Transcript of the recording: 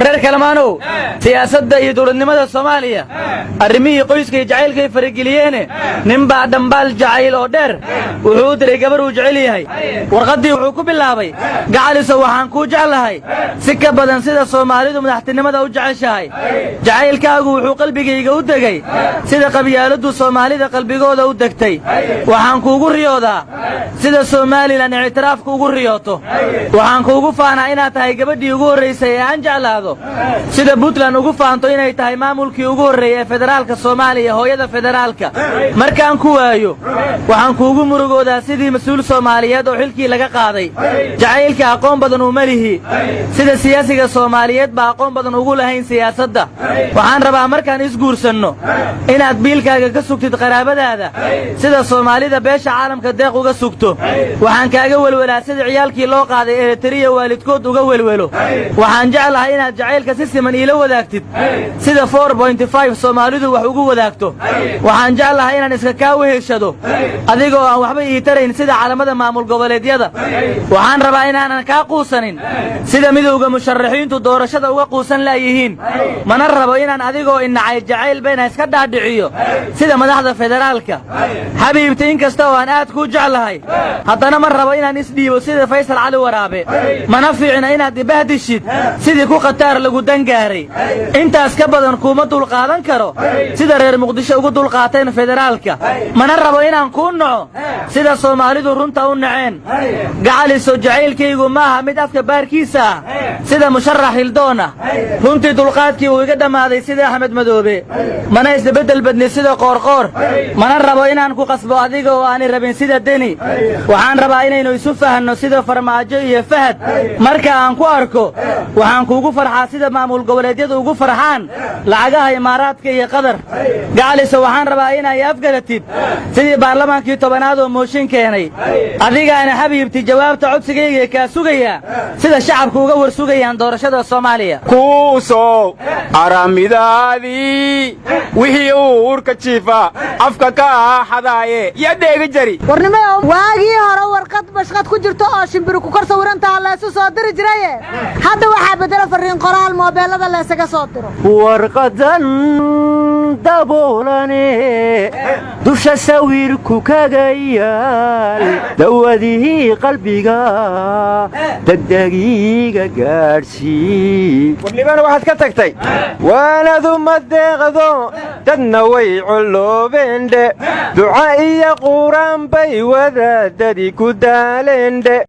reer kalamaano siyaasadda iyo dowladnimada Soomaaliya arrimihii qoyska jacaylka farageliyeen ninba dhambaal jacayl oo dheer wuxuu diray gabar uu jecel yahay warqadii wuxuu ku bilaabay gacaliso waxaan ku jeclahay si ka badan sida Soomaalidu madaxtinimada u jeceshahay jacaylkaagu wuxuu qalbigayga u degay sida qabyaaladu Soomaalida qalbigooda u degtay waxaan kuugu riyoodaa sida Soomaaliland ictiraafku ugu riyooto waxaan kuugu faanaa inaad tahay gabadhii ugu horeysay ee aan jeclaado sida Puntland ugu faanto inay tahay maamulkii ugu horeeyay federaalka Soomaaliya hooyada federaalka markaan ku waayo waxaan kuugu murugoodaa sidii mas'uul Soomaaliyeed oo xilkii laga qaaday jacaylka aqoon badan u malihi sida siyaasiga Soomaaliyeed ba aqoon badan ugu lahayn siyaasadda waxaan rabaa markaan isguursanno inaad biilkaaga ka sugtid qaraabadaada sida Soomaalida beesha caalamka deeq uga sugto waxaan kaaga walwalaa sida ciyaalkii loo qaaday Eritrea waalidkood uga walwalo waxaan jeclahay inaad jacaylka si siman ila wadaagtid sida 4.5 Soomaalidu wax ugu wadaagto waxaan jeclahay inaan iska ka weheshado adigoo aan waxba ii tarayn sida calaamada maamul goboleedyada waxaan rabaa inaanan ka quusanin sida midowga musharaxiintu doorashada uga quusan laayihiin mana rabo inaan adigoo inacay jacayl been iska dhaadhiciyo sida madaxda federaalka xabiibti inkasta oo aan aad ku jeclahay haddana ma rabo inaan isdhiibo sida Faysal Cali Waraabe mana fiicna inaad ibahdishid sidii ku qataar lagu dangaaray intaas ka badan kuma dul qaadan karo sida reer Muqdisho ugu dul qaateen federaalka mana rabo inaan ku naco sida Soomaalidu runta u naceen gacaliso jacaylkaygu maaha mid afka baarkiisa sida musharax Hildoona runtii dulqaadkii uu iga dhamaaday sida Axmed Madoobe mana isbedel badnay sida qoorqoor mana rabo inaan ku qasbo adiga oo aan rabin sida Deni waxaan rabaa inaynu isu fahanno sida Farmaajo iyo Fahad marka aan ku arko waxaan kuugu farxaa sida maamul goboleedyadu ugu farxaan lacagaha Imaaraadka iyo Qatar gacaliso waxaan rabaa inay afgaratid sidii baarlamaankii 10aad oo mooshin keenay adigaana xabiibti jawaabta codsigayga ka sugaya sida shacabku uga warsugayaan doorashada Soomaaliya kuuso aramidaadi wixii uu urka jiifa afka ka xadaaye ya dheega jari warnimo waagii hore warqad bashqad ku jirto oo shimbir ku kor sawiranta la soo diri jiray hadda waxa bedela fariin qoraal moobilada la isaga soo diro warqadan daboolane dusha sawirku kaga yaal dawadii qalbiga degdegiga gaarsi warnimana waxaad ka tagtay waanadu madeeqdo dadna way culubeende duca iyo quraan bay wadaadadi ku daaleende